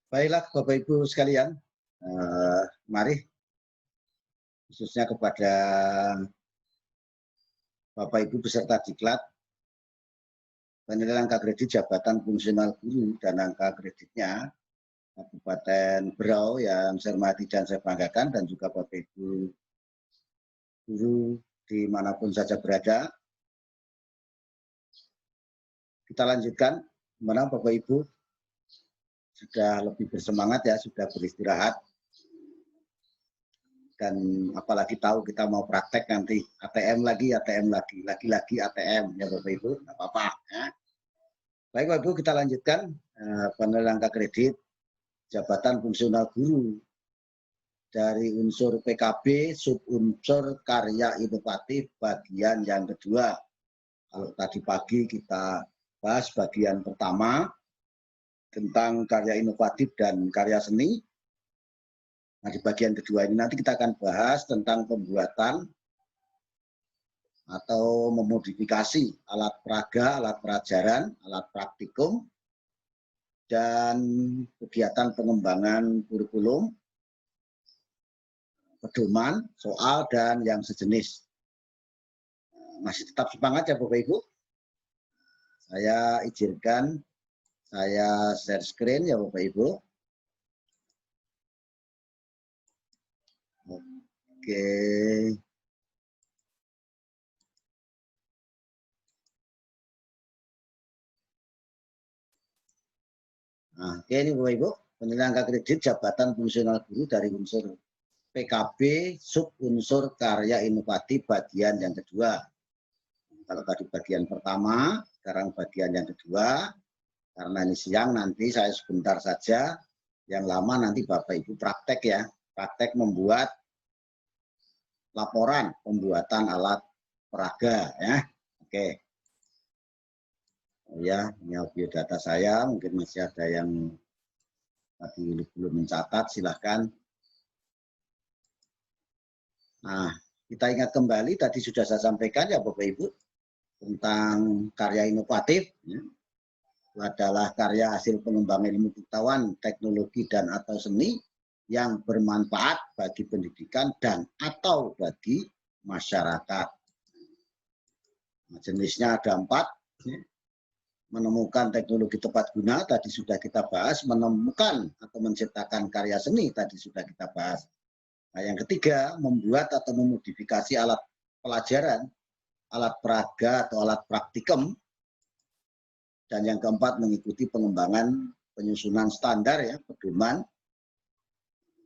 Baiklah Bapak Ibu sekalian, mari khususnya kepada Bapak Ibu peserta diklat, penilaian angka kredit jabatan fungsional guru dan angka kreditnya Kabupaten Berau yang saya hormati dan saya banggakan, dan juga Bapak Ibu guru dimanapun saja berada. Kita lanjutkan, mana Bapak Ibu sudah lebih bersemangat ya, sudah beristirahat. Dan apalagi tahu kita mau praktek nanti ATM lagi, lagi ATM ya Bapak Ibu, nggak apa-apa. Ya. Baik Bapak Ibu, kita lanjutkan penilaian angka kredit jabatan fungsional guru dari unsur PKB, subunsur karya inovatif bagian yang kedua. Kalau tadi pagi kita bahas bagian pertama tentang karya inovatif dan karya seni. Nah, di bagian kedua ini nanti kita akan bahas tentang pembuatan atau memodifikasi alat peraga, alat pelajaran, alat praktikum, dan kegiatan pengembangan kurikulum, pedoman, soal, dan yang sejenis. Masih tetap semangat ya Bapak Ibu? Saya izinkan saya share screen ya Bapak Ibu. Oke. Nah, oke ini Bapak Ibu, penilaian angka kredit jabatan fungsional guru dari unsur PKB, subunsur karya inovatif bagian yang kedua. Kalau tadi bagian pertama, sekarang bagian yang kedua. Karena ini siang, nanti saya sebentar saja. Yang lama nanti Bapak Ibu praktek ya, praktek membuat laporan pembuatan alat peraga ya. Oke. Oh ya, ini audio data saya, mungkin masih ada yang tadi belum mencatat, silahkan. Nah, kita ingat kembali tadi sudah saya sampaikan ya Bapak Ibu tentang karya inovatif. Ya. Itu adalah karya hasil pengembangan ilmu pengetahuan, teknologi dan atau seni yang bermanfaat bagi pendidikan dan atau bagi masyarakat. Nah, jenisnya ada 4. Ya. Menemukan teknologi tepat guna tadi sudah kita bahas, menemukan atau menciptakan karya seni tadi sudah kita bahas. Nah, yang ketiga, membuat atau memodifikasi alat pelajaran, alat peraga atau alat praktikum. Dan yang keempat, mengikuti pengembangan penyusunan standar ya, pedoman,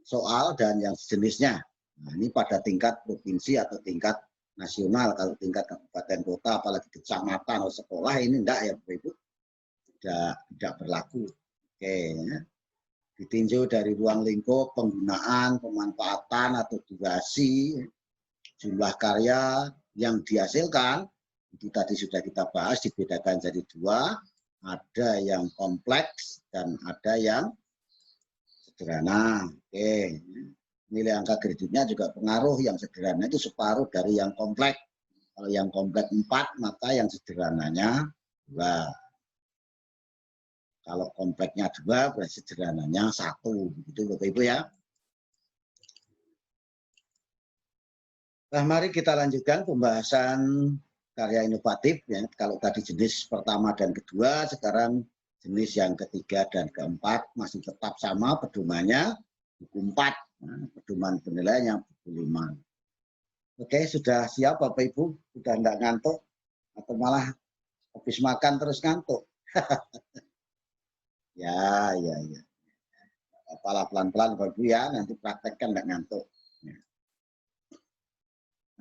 soal, dan yang sejenisnya. Nah, ini pada tingkat provinsi atau tingkat nasional. Kalau tingkat kabupaten kota, apalagi kecamatan atau sekolah, ini enggak ya Bapak Ibu, tidak berlaku. Oke, ya. Ditinjau dari ruang lingkup, penggunaan, pemanfaatan atau durasi, jumlah karya yang dihasilkan, itu tadi sudah kita bahas, dibedakan jadi 2, ada yang kompleks dan ada yang sederhana. Oke, nilai angka kreditnya juga pengaruh, yang sederhana itu separuh dari yang kompleks. Kalau yang kompleks 4, maka yang sederhananya 2. Kalau kompleksnya 2, berarti sederhananya 1. Begitu Bapak Ibu ya. Nah, mari kita lanjutkan pembahasan karya inovatif. Ya. Kalau tadi jenis pertama dan kedua, sekarang jenis yang ketiga dan keempat masih tetap sama pedomannya, buku 4. Nah, pedoman penilaian yang buku 5. Oke, sudah siap Bapak Ibu? Sudah enggak ngantuk? Atau malah habis makan terus ngantuk? Ya. Apalah pelan-pelan Bapak Ibu ya, nanti praktekkan enggak ngantuk.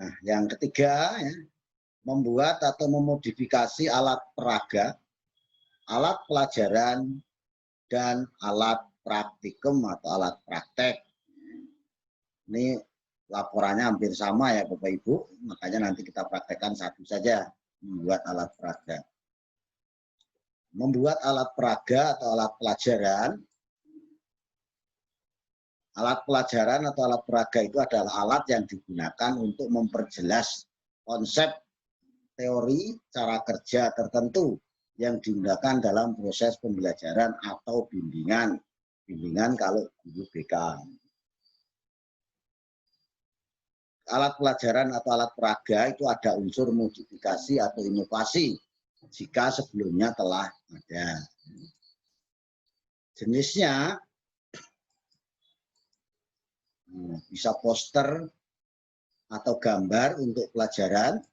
Nah, yang ketiga ya, membuat atau memodifikasi alat peraga, alat pelajaran, dan alat praktikum atau alat praktek. Ini laporannya hampir sama ya Bapak Ibu, makanya nanti kita praktekkan satu saja, membuat alat peraga. Membuat alat peraga atau alat pelajaran. Alat pelajaran atau alat peraga itu adalah alat yang digunakan untuk memperjelas konsep teori cara kerja tertentu yang digunakan dalam proses pembelajaran atau bimbingan. bimbingan kalau guru BK. Alat pelajaran atau alat peraga itu ada unsur modifikasi atau inovasi jika sebelumnya telah ada. Jenisnya bisa poster atau gambar untuk pelajaran,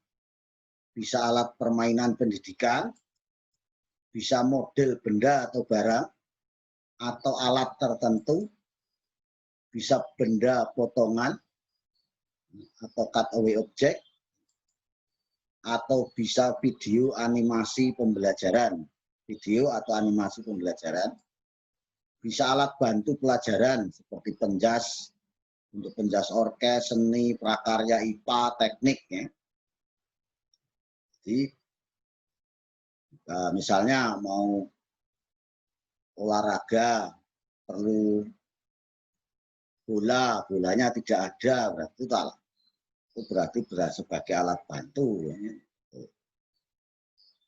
bisa alat permainan pendidikan, bisa model benda atau barang, atau alat tertentu, bisa benda potongan, atau cutaway object, atau bisa video animasi pembelajaran, video atau animasi pembelajaran, bisa alat bantu pelajaran seperti penjas, untuk penjas orkes, seni, prakarya, IPA, teknik. Ya. Jadi, misalnya mau olahraga, perlu bola, bolanya tidak ada, berarti sebagai alat bantu. Ya.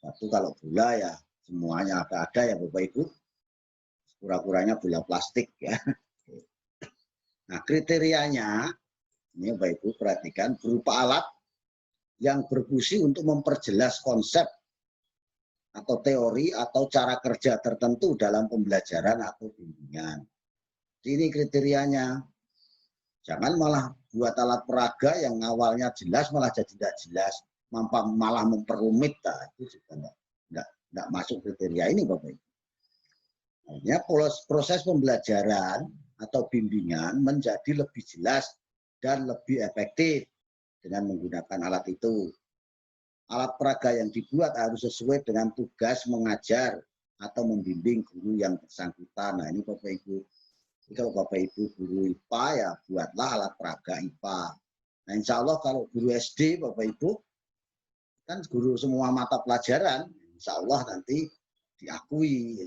Satu kalau bola ya semuanya ada ya Bapak Ibu, kurang-kurangnya bola plastik ya. Nah kriterianya, ini Bapak Ibu perhatikan, berupa alat yang berfungsi untuk memperjelas konsep atau teori atau cara kerja tertentu dalam pembelajaran atau bimbingan. Ini kriterianya. Jangan malah buat alat peraga yang awalnya jelas malah jadi tidak jelas, malah memperumit. Itu juga tidak masuk kriteria ini Bapak Ibu. Akhirnya proses pembelajaran atau bimbingan menjadi lebih jelas dan lebih efektif dengan menggunakan alat itu. Alat peraga yang dibuat harus sesuai dengan tugas mengajar atau membimbing guru yang bersangkutan. Nah ini Bapak Ibu. Jadi kalau Bapak Ibu guru IPA ya buatlah alat peraga IPA. Nah insya Allah kalau guru SD Bapak Ibu kan guru semua mata pelajaran, insya Allah nanti diakui.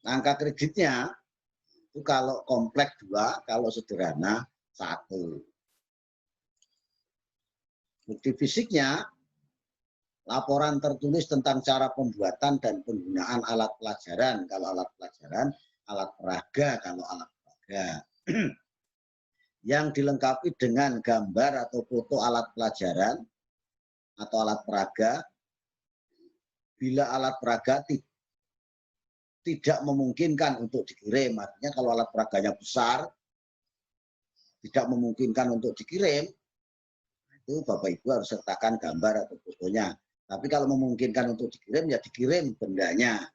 Angka kreditnya itu kalau kompleks 2, kalau sederhana 1. Bukti fisiknya, laporan tertulis tentang cara pembuatan dan penggunaan alat pelajaran. Kalau alat pelajaran, alat peraga kalau alat peraga. Yang dilengkapi dengan gambar atau foto alat pelajaran atau alat peraga. Bila alat peraga tidak memungkinkan untuk dikirim, artinya kalau alat peraganya besar, tidak memungkinkan untuk dikirim, itu Bapak Ibu harus sertakan gambar atau fotonya. Tapi kalau memungkinkan untuk dikirim, ya dikirim bendanya.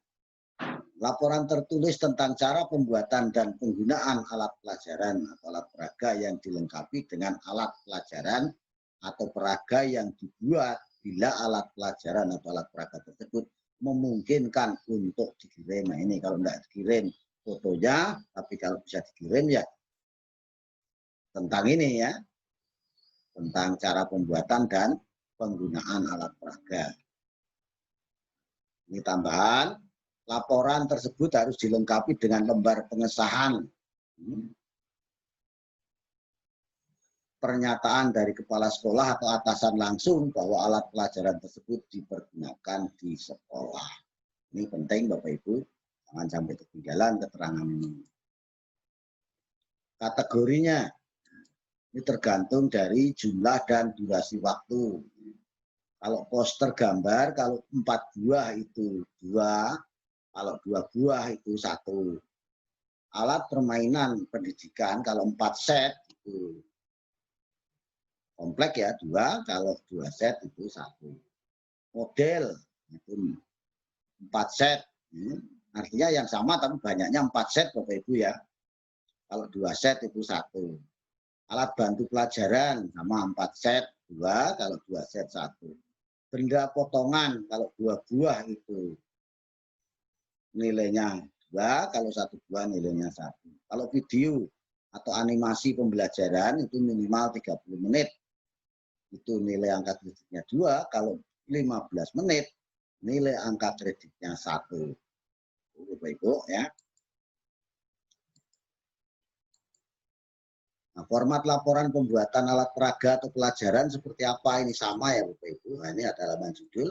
Laporan tertulis tentang cara pembuatan dan penggunaan alat pelajaran atau alat peraga yang dilengkapi dengan alat pelajaran atau peraga yang dibuat bila alat pelajaran atau alat peraga tersebut memungkinkan untuk dikirim. Nah ini kalau tidak dikirim fotonya, tapi kalau bisa dikirim ya tentang ini ya, tentang cara pembuatan dan penggunaan alat peraga. Ini tambahan, laporan tersebut harus dilengkapi dengan lembar pengesahan. Pernyataan dari kepala sekolah atau atasan langsung bahwa alat pelajaran tersebut dipergunakan di sekolah. Ini penting Bapak Ibu, jangan sampai ketinggalan keterangan ini. Kategorinya, ini tergantung dari jumlah dan durasi waktu. Kalau poster gambar, kalau 4 buah itu 2, kalau 2 buah itu 1. Alat permainan pendidikan, kalau 4 set itu komplek ya 2, kalau 2 set itu 1. Model itu 4 set, artinya yang sama tapi banyaknya 4 set Bapak Ibu ya. Kalau 2 set itu 1. Alat bantu pelajaran sama 4 set 2, kalau 2 set 1. Benda potongan kalau 2 buah itu nilainya 2, kalau 1 buah nilainya 1. Kalau video atau animasi pembelajaran itu minimal 30 menit. Itu nilai angka kreditnya 2, kalau 15 menit nilai angka kreditnya 1. Bapak Ibu ya. Nah, format laporan pembuatan alat peraga atau pelajaran seperti apa? Ini sama ya Bapak Ibu. Nah, ini adalah judul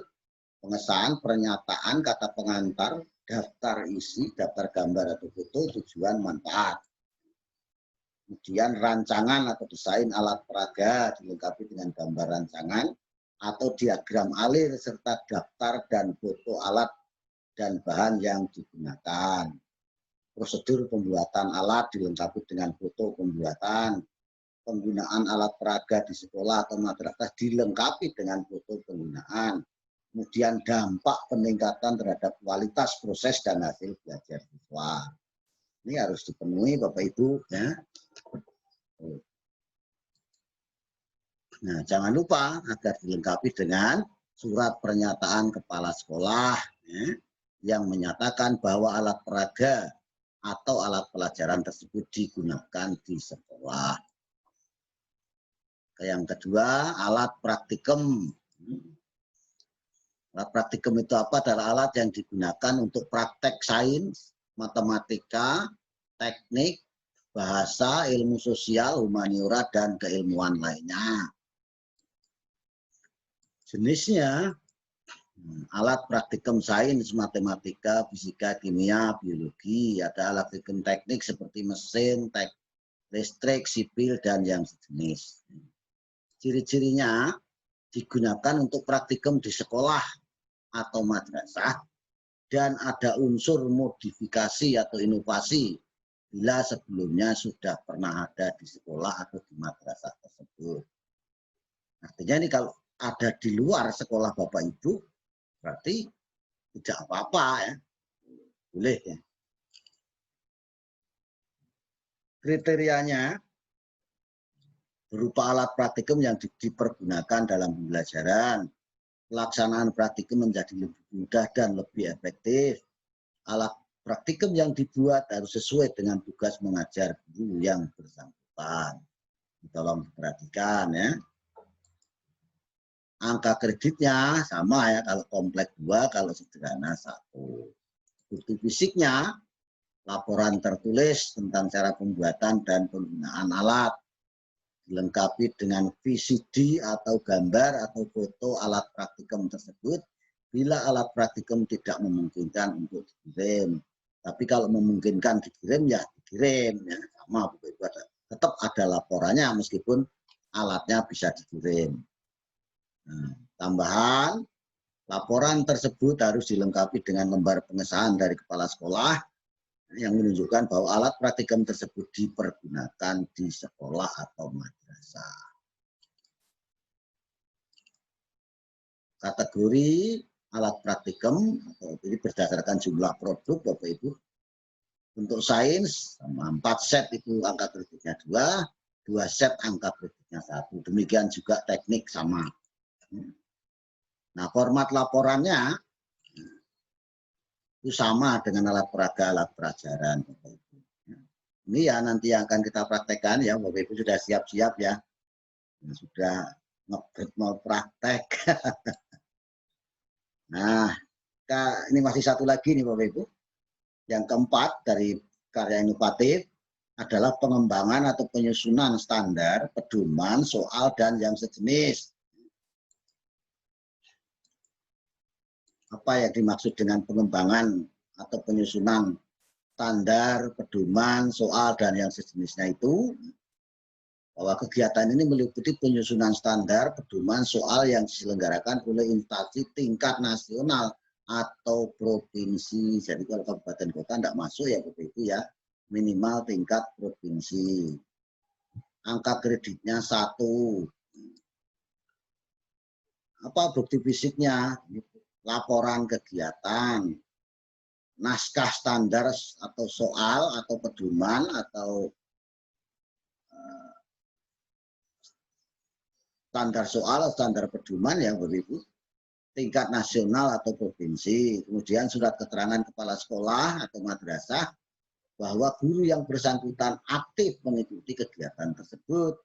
pengesahan pernyataan kata pengantar daftar isi, daftar gambar atau foto, tujuan, manfaat. Kemudian rancangan atau desain alat peraga dilengkapi dengan gambar rancangan atau diagram alir serta daftar dan foto alat dan bahan yang digunakan. Prosedur pembuatan alat dilengkapi dengan foto pembuatan. Penggunaan alat peraga di sekolah atau madrasah dilengkapi dengan foto penggunaan. Kemudian dampak peningkatan terhadap kualitas proses dan hasil belajar siswa. Ini harus dipenuhi Bapak Ibu ya. Nah, jangan lupa agar dilengkapi dengan surat pernyataan kepala sekolah ya, yang menyatakan bahwa alat peraga atau alat pelajaran tersebut digunakan di sekolah. Yang kedua, alat praktikum. Alat praktikum itu apa? Adalah alat yang digunakan untuk praktek sains, matematika, teknik, bahasa, ilmu sosial, humaniora, dan keilmuan lainnya. Jenisnya, alat praktikum sains, matematika, fisika, kimia, biologi. Ada alat praktikum teknik seperti mesin, listrik, sipil, dan yang sejenis. Ciri-cirinya digunakan untuk praktikum di sekolah atau madrasah dan ada unsur modifikasi atau inovasi bila sebelumnya sudah pernah ada di sekolah atau di madrasah tersebut. Artinya ini kalau ada di luar sekolah Bapak Ibu berarti tidak apa-apa ya. Boleh ya. Kriterianya berupa alat praktikum yang dipergunakan dalam pembelajaran. Pelaksanaan praktikum menjadi lebih mudah dan lebih efektif. Alat praktikum yang dibuat harus sesuai dengan tugas mengajar guru yang bersangkutan. Tolong diperhatikan ya. Angka kreditnya sama ya, kalau kompleks 2, kalau sederhana 1. Bukti fisiknya, laporan tertulis tentang cara pembuatan dan penggunaan alat. Dilengkapi dengan VCD atau gambar atau foto alat praktikum tersebut bila alat praktikum tidak memungkinkan untuk dikirim. Tapi kalau memungkinkan dikirim ya dikirim ya, sama tetap ada laporannya meskipun alatnya bisa dikirim. Nah, tambahan laporan tersebut harus dilengkapi dengan lembar pengesahan dari kepala sekolah yang menunjukkan bahwa alat praktikum tersebut dipergunakan di sekolah atau madrasah. Kategori alat praktikum ini berdasarkan jumlah produk Bapak Ibu. Untuk sains sama 4 set itu angka kreditnya 2 set angka kreditnya 1. Demikian juga teknik sama. Nah, format laporannya itu sama dengan alat peraga, alat pelajaran. Ini ya nanti yang akan kita praktekkan ya, Bapak Ibu sudah siap-siap ya. Sudah ngebet mau praktek. Nah, ini masih satu lagi nih Bapak Ibu. Yang keempat dari karya inovatif adalah pengembangan atau penyusunan standar, pedoman, soal, dan yang sejenis. Apa yang dimaksud dengan pengembangan atau penyusunan standar, pedoman, soal, dan yang sejenisnya itu? Bahwa kegiatan ini meliputi penyusunan standar, pedoman, soal yang diselenggarakan oleh instansi tingkat nasional atau provinsi. Jadi kalau kabupaten kota tidak masuk ya Bapak Ibu ya, minimal tingkat provinsi. Angka kreditnya 1. Apa bukti fisiknya? Laporan kegiatan, naskah standar atau soal atau pedoman atau standar soal, standar pedoman ya Bapak Ibu, tingkat nasional atau provinsi. Kemudian surat keterangan kepala sekolah atau madrasah bahwa guru yang bersangkutan aktif mengikuti kegiatan tersebut.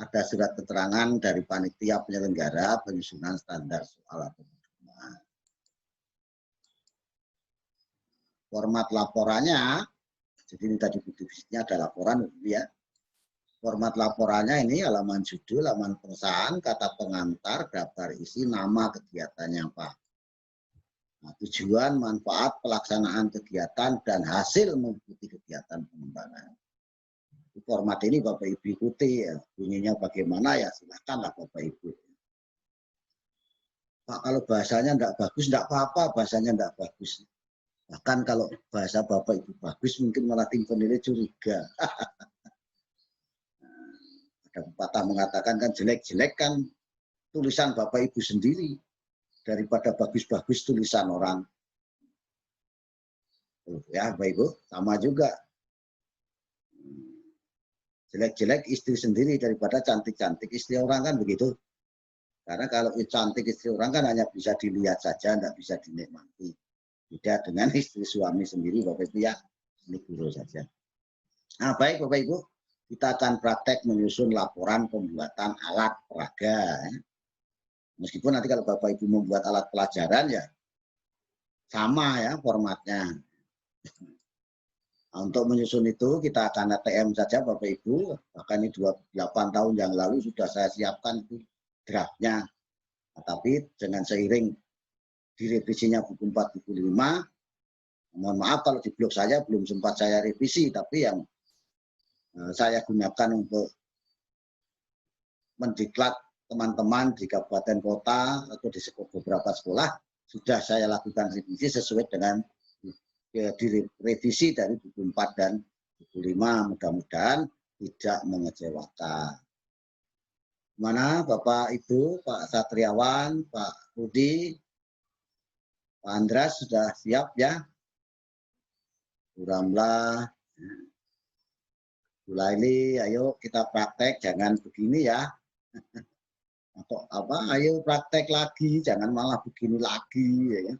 Ada surat keterangan dari panitia penyelenggara penyusunan standar soal atau pedoman. Format laporannya, jadi ini tadi bukti fisiknya ada laporan ya. Format laporannya ini halaman judul, halaman pengesahan, kata pengantar, daftar isi, nama kegiatannya apa. Nah, tujuan, manfaat, pelaksanaan kegiatan, dan hasil mengikuti kegiatan pengembangan. Format ini Bapak Ibu ikuti ya. Bunyinya bagaimana ya silakanlah Bapak Ibu. Pak, kalau bahasanya enggak bagus, enggak apa-apa bahasanya enggak bagus. Bahkan kalau bahasa Bapak Ibu bagus, mungkin malah tim penilai curiga. Ada pepatah mengatakan kan jelek-jelek kan tulisan Bapak Ibu sendiri daripada bagus-bagus tulisan orang. Ya, Bapak Ibu, sama juga. Jelek-jelek istri sendiri daripada cantik-cantik istri orang kan begitu. Karena kalau cantik istri orang kan hanya bisa dilihat saja, tidak bisa dinikmati. Beda dengan istri suami sendiri, Bapak Ibu ya. Ini guru saja. Nah, baik Bapak Ibu, kita akan praktek menyusun laporan pembuatan alat peraga. Meskipun nanti kalau Bapak Ibu membuat alat pelajaran ya sama ya formatnya. Nah, untuk menyusun itu kita akan ATM saja Bapak Ibu. Bahkan ini 28 tahun yang lalu sudah saya siapkan itu draftnya. Nah, tapi dengan seiring direvisinya buku 4, buku 5, mohon maaf kalau di blog saya belum sempat saya revisi, tapi yang saya gunakan untuk mendiklat teman-teman di kabupaten kota atau di beberapa sekolah sudah saya lakukan revisi sesuai dengan direvisi dari buku 4 dan buku 5. Mudah-mudahan tidak mengecewakan. Mana Bapak Ibu, Pak Satriawan, Pak Rudi, Pak Andras sudah siap ya? Bu Ramlah, Bu Laili, ayo kita praktek, jangan begini ya. Atau apa? Ayo praktek lagi, jangan malah begini lagi. Ya.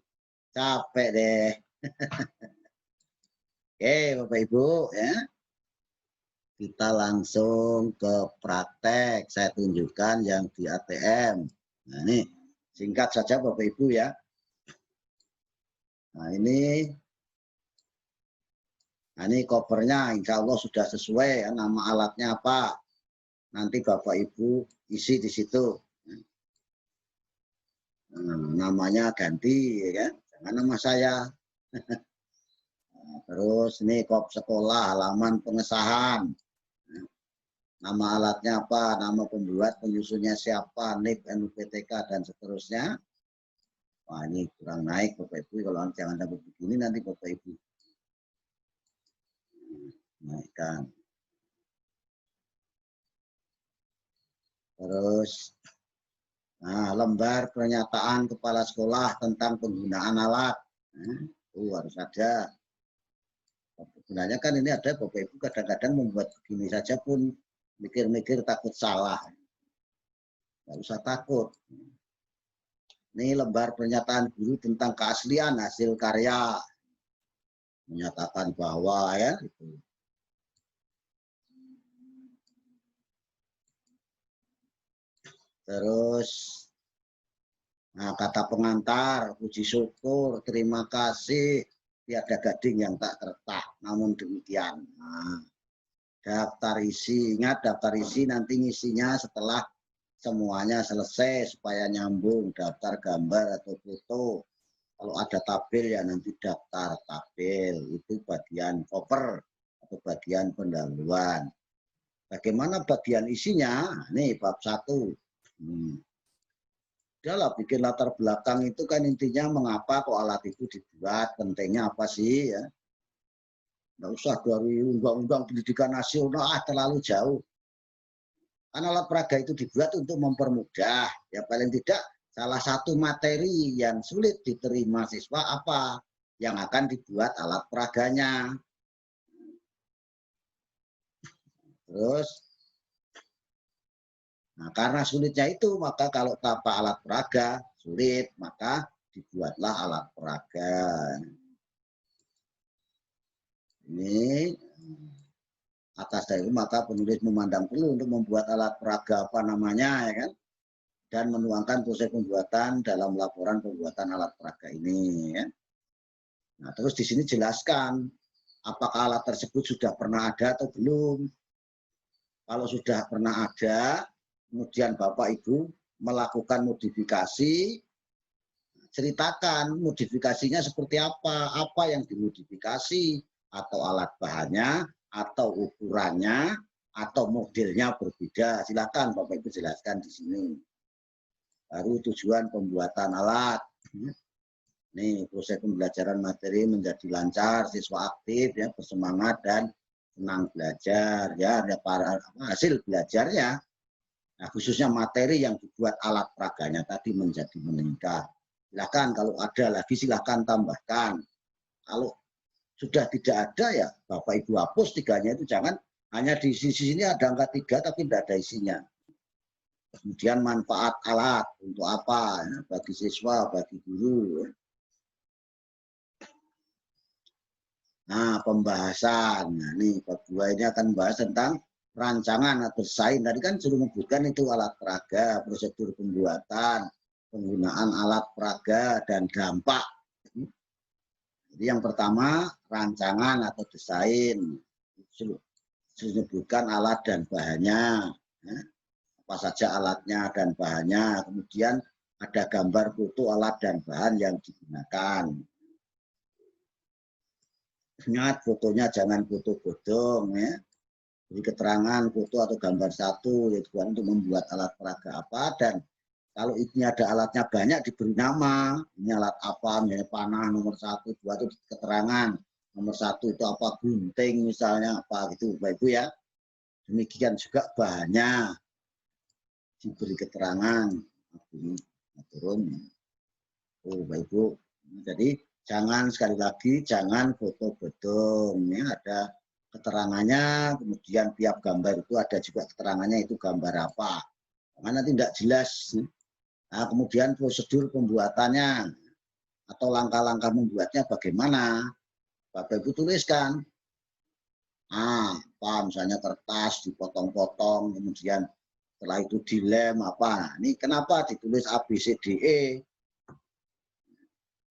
Capek deh. Oke, Bapak Ibu, ya. Kita langsung ke praktek. Saya tunjukkan yang di ATM. Nah, ini singkat saja Bapak Ibu ya. Nah, ini covernya insya Allah sudah sesuai ya, nama alatnya apa. Nanti Bapak Ibu isi di situ. Namanya ganti ya kan, jangan nama saya. Terus ini kop sekolah, halaman pengesahan. Nama alatnya apa, nama pembuat, penyusunnya siapa, NIP, NUPTK, dan seterusnya. Wah, ini kurang naik Bapak Ibu, kalau jangan sampai begini nanti Bapak Ibu naikkan. Terus, nah, lembar pernyataan kepala sekolah tentang penggunaan alat. Harus ada. Sebenarnya kan ini ada Bapak Ibu kadang-kadang membuat begini saja pun mikir-mikir takut salah. Nggak usah takut. Ini lembar pernyataan guru tentang keaslian hasil karya. Menyatakan bahwa ya. Gitu. Terus, nah, kata pengantar, puji syukur, terima kasih. Tiada gading yang tak terletak, namun demikian. Nah, daftar isi, ingat daftar isi nanti ngisinya setelah semuanya selesai supaya nyambung, daftar gambar atau foto. Kalau ada tabel ya nanti daftar tabel, itu bagian cover atau bagian pendahuluan. Bagaimana bagian isinya? Nih bab 1. Udahlah bikin latar belakang itu kan intinya mengapa kok alat itu dibuat, pentingnya apa sih ya. Nggak usah dari undang-undang pendidikan nasional terlalu jauh. Karena alat peraga itu dibuat untuk mempermudah, ya paling tidak salah satu materi yang sulit diterima siswa apa yang akan dibuat alat peraganya. Terus, nah karena sulitnya itu maka kalau tanpa alat peraga sulit, maka dibuatlah alat peraga. Ini atas dari itu maka penulis memandang perlu untuk membuat alat peraga apa namanya ya kan, dan menuangkan proses pembuatan dalam laporan pembuatan alat peraga ini ya. Nah, terus di sini jelaskan apakah alat tersebut sudah pernah ada atau belum. Kalau sudah pernah ada, kemudian Bapak Ibu melakukan modifikasi, ceritakan modifikasinya seperti apa yang dimodifikasi, atau alat bahannya, atau ukurannya, atau modelnya berbeda. Silakan Bapak Ibu jelaskan di sini. Baru tujuan pembuatan alat. Nih, proses pembelajaran materi menjadi lancar, siswa aktif, ya, bersemangat dan senang belajar, ya, ada para hasil belajarnya. Nah, khususnya materi yang dibuat alat peraganya tadi menjadi meningkat. Silakan kalau ada lagi silakan tambahkan. Kalau sudah tidak ada ya Bapak Ibu hapus tiganya itu, jangan hanya di sisi sini ada angka 3 tapi tidak ada isinya. Kemudian manfaat alat untuk apa ya, bagi siswa, bagi guru. Nah, pembahasan. Nah, ini bab 2 ini akan membahas tentang rancangan atau desain. Tadi kan sudah menyebutkan itu alat peraga, prosedur pembuatan, penggunaan alat peraga, dan dampak. Jadi yang pertama, rancangan atau desain. Disebutkan alat dan bahannya. Apa saja alatnya dan bahannya. Kemudian ada gambar foto alat dan bahan yang digunakan. Ingat, fotonya jangan foto bodong, ya. Beri keterangan foto atau gambar satu, yaitu untuk membuat alat peraga apa, dan kalau ini ada alatnya banyak diberi nama, ini alat apa, misalnya panah nomor 1, 2 itu keterangan, nomor 1 itu apa, gunting misalnya, apa gitu Bapak Ibu ya. Demikian juga bahannya diberi keterangan, turun. Oh Bapak Ibu, jadi jangan, sekali lagi jangan foto bodong, ya, ada keterangannya, kemudian tiap gambar itu ada juga keterangannya itu gambar apa, karena tidak jelas. Nah, kemudian prosedur pembuatannya atau langkah-langkah membuatnya bagaimana, Bapak Ibu tuliskan. Apa misalnya kertas dipotong-potong, kemudian setelah itu dilem apa. Nah, ini kenapa ditulis A B C D E?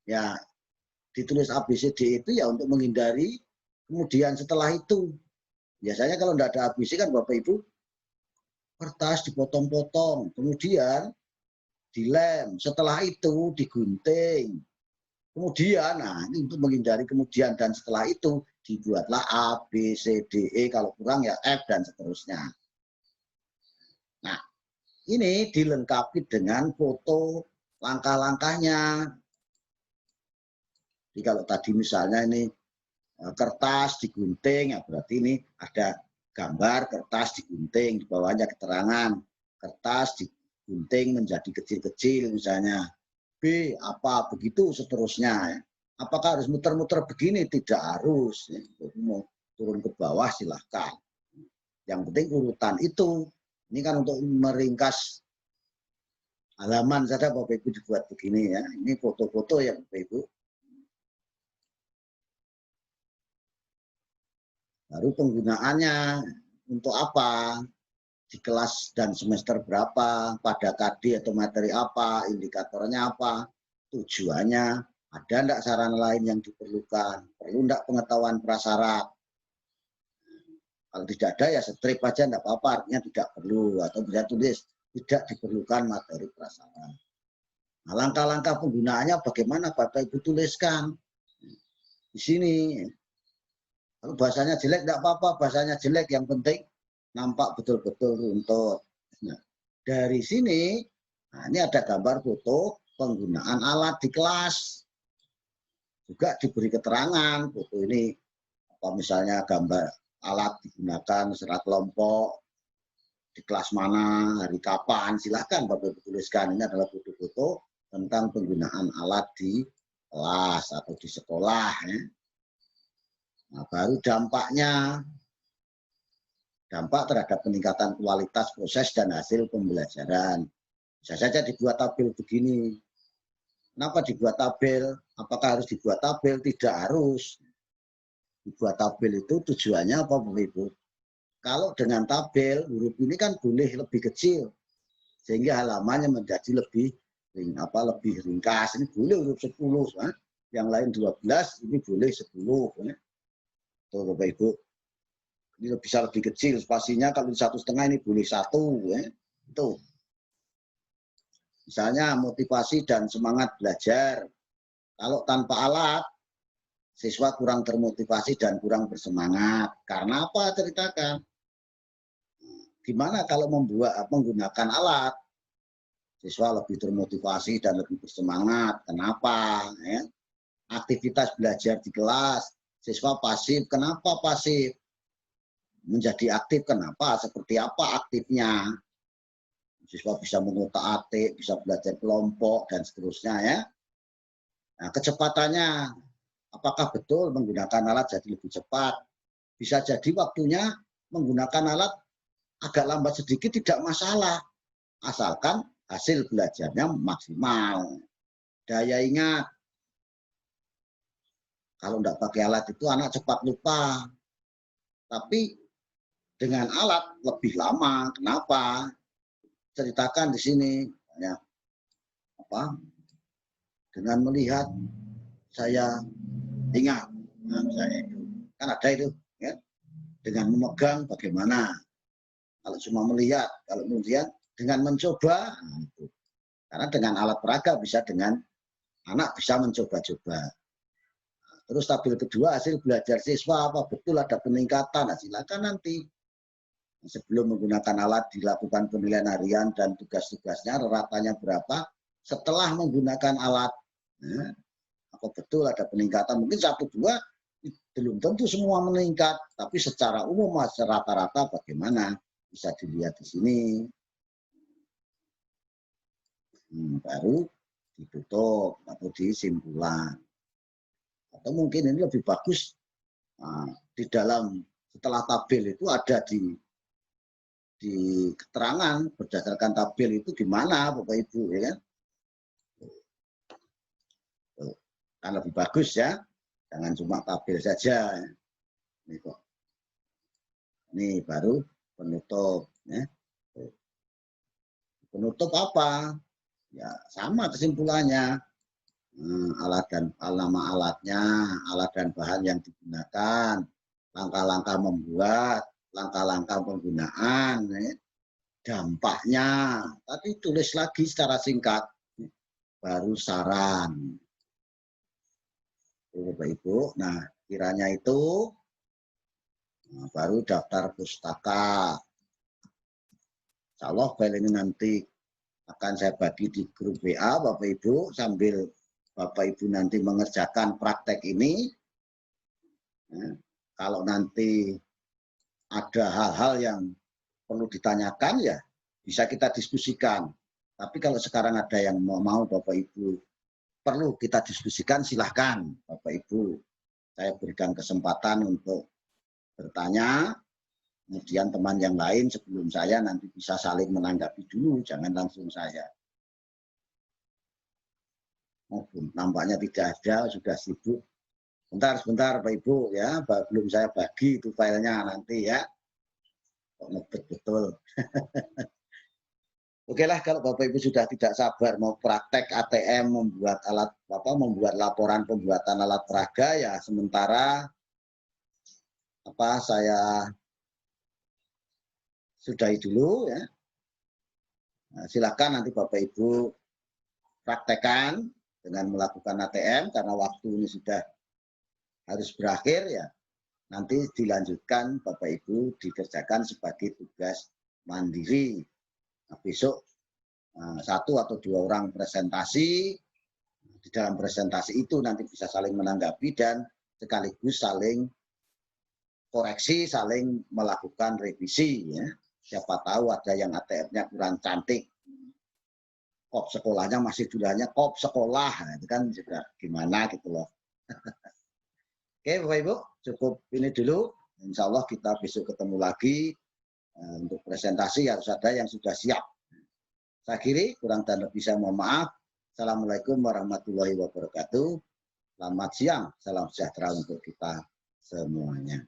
Ya, ditulis A B C D itu ya untuk menghindari kemudian setelah itu. Biasanya kalau tidak ada A B C kan Bapak Ibu, kertas dipotong-potong, kemudian dilem, setelah itu digunting. Kemudian, nah ini untuk menghindari kemudian dan setelah itu dibuatlah A, B, C, D, E, kalau kurang ya F dan seterusnya. Nah, ini dilengkapi dengan foto langkah-langkahnya. Jadi kalau tadi misalnya ini kertas digunting, ya berarti ini ada gambar kertas digunting, di bawahnya keterangan kertas digunting menjadi kecil-kecil misalnya. B apa begitu seterusnya. Apakah harus muter-muter begini? Tidak harus. Mau turun ke bawah silahkan. Yang penting urutan itu. Ini kan untuk meringkas halaman saja Bapak Ibu dibuat begini ya. Ini foto-foto ya Bapak Ibu. Baru penggunaannya untuk apa? Di kelas dan semester berapa? Pada KD atau materi apa? Indikatornya apa? Tujuannya? Ada enggak sarana lain yang diperlukan? Perlu enggak pengetahuan prasyarat? Kalau tidak ada ya strip aja enggak apa-apa, artinya tidak perlu. Atau bisa tulis tidak diperlukan materi prasyarat. Nah, langkah-langkah penggunaannya bagaimana Bapak Ibu tuliskan di sini. Kalau bahasanya jelek enggak apa-apa, bahasanya jelek yang penting nampak betul-betul runtut. Nah, dari sini, nah ini ada gambar foto penggunaan alat di kelas. Juga diberi keterangan foto ini apa misalnya gambar alat digunakan secara kelompok di kelas mana, hari kapan, silahkan Bapak tuliskan. Ini adalah foto-foto tentang penggunaan alat di kelas atau di sekolah. Ya. Nah, baru dampaknya, dampak terhadap peningkatan kualitas proses dan hasil pembelajaran. Bisa saja dibuat tabel begini. Kenapa dibuat tabel? Apakah harus dibuat tabel? Tidak harus. Dibuat tabel itu tujuannya apa Bapak Ibu? Kalau dengan tabel, huruf ini kan boleh lebih kecil. Sehingga halamannya menjadi lebih ringkas. Ini boleh huruf 10. Yang lain 12, ini boleh 10. Tuh Bapak Ibu. Ini bisa lebih kecil spasinya, kalau 1,5 ini boleh 1 ya. Itu. Misalnya motivasi dan semangat belajar. Kalau tanpa alat, siswa kurang termotivasi dan kurang bersemangat. Karena apa? Ceritakan. Gimana kalau menggunakan alat? Siswa lebih termotivasi dan lebih bersemangat. Kenapa? Ya. Aktivitas belajar di kelas, siswa pasif. Kenapa pasif? Menjadi aktif, kenapa? Seperti apa aktifnya? Siswa bisa mengutak-atik, bisa belajar kelompok, dan seterusnya ya. Nah, kecepatannya, apakah betul menggunakan alat jadi lebih cepat? Bisa jadi waktunya menggunakan alat agak lambat sedikit tidak masalah, asalkan hasil belajarnya maksimal. Daya ingat, kalau tidak pakai alat itu anak cepat lupa. Tapi dengan alat lebih lama. Kenapa? Ceritakan di sini. Ya, apa? Dengan melihat saya ingat. Nah, saya itu kan ada itu. Ya. Dengan memegang bagaimana? Kalau cuma melihat, kalau kemudian dengan mencoba, nah itu. Karena dengan alat peraga bisa dengan anak bisa mencoba-coba. Terus tabel kedua hasil belajar siswa apa betul ada peningkatan? Nah, silakan nanti sebelum menggunakan alat dilakukan penilaian harian dan tugas-tugasnya ratanya berapa. Setelah menggunakan alat, nah, apa betul ada peningkatan? Mungkin 1-2 belum tentu semua meningkat, tapi secara umum rata-rata bagaimana bisa dilihat di sini. Baru ditutup atau disimpulan. Atau mungkin ini lebih bagus di dalam setelah tabel itu ada di keterangan berdasarkan tabel itu gimana Bapak Ibu ya kan? Kan lebih bagus ya, jangan cuma tabel saja. Ini kok. Ini baru penutup ya. Penutup apa? Ya sama kesimpulannya. Alat dan nama alatnya, alat dan bahan yang digunakan, langkah-langkah membuat, langkah-langkah penggunaan, dampaknya. Tadi tulis lagi secara singkat, baru saran. Bapak Ibu, nah kiranya itu baru daftar pustaka. Insya Allah file ini nanti akan saya bagi di grup WA Bapak Ibu sambil Bapak Ibu nanti mengerjakan praktek ini. Nah, kalau nanti ada hal-hal yang perlu ditanyakan ya bisa kita diskusikan. Tapi kalau sekarang ada yang mau Bapak Ibu perlu kita diskusikan, silahkan Bapak Ibu. Saya berikan kesempatan untuk bertanya. Kemudian teman yang lain sebelum saya nanti bisa saling menanggapi dulu, jangan langsung saya. Nampaknya tidak ada, sudah sibuk. Sebentar Pak Ibu ya, belum saya bagi itu filenya nanti ya. Kok ngebet betul. Oke lah kalau Bapak Ibu sudah tidak sabar mau praktek ATM membuat alat membuat laporan pembuatan alat peraga ya sementara saya sudahi dulu ya. Nah, silakan nanti Bapak Ibu praktekkan dengan melakukan ATM karena waktu ini sudah harus berakhir ya. Nanti dilanjutkan Bapak Ibu dikerjakan sebagai tugas mandiri. Nah, besok 1 atau 2 orang presentasi. Di dalam presentasi itu nanti bisa saling menanggapi dan sekaligus saling koreksi, saling melakukan revisi ya. Siapa tahu ada yang ATM-nya kurang cantik. Kop sekolahnya masih judulnya kop sekolah. Nah, itu kan juga gimana gitu loh. Oke Bapak Ibu, cukup ini dulu. Insya Allah kita besok ketemu lagi. Untuk presentasi harus ada yang sudah siap. Saya akhiri, kurang dan lebih saya mohon maaf. Assalamualaikum warahmatullahi wabarakatuh. Selamat siang, salam sejahtera untuk kita semuanya.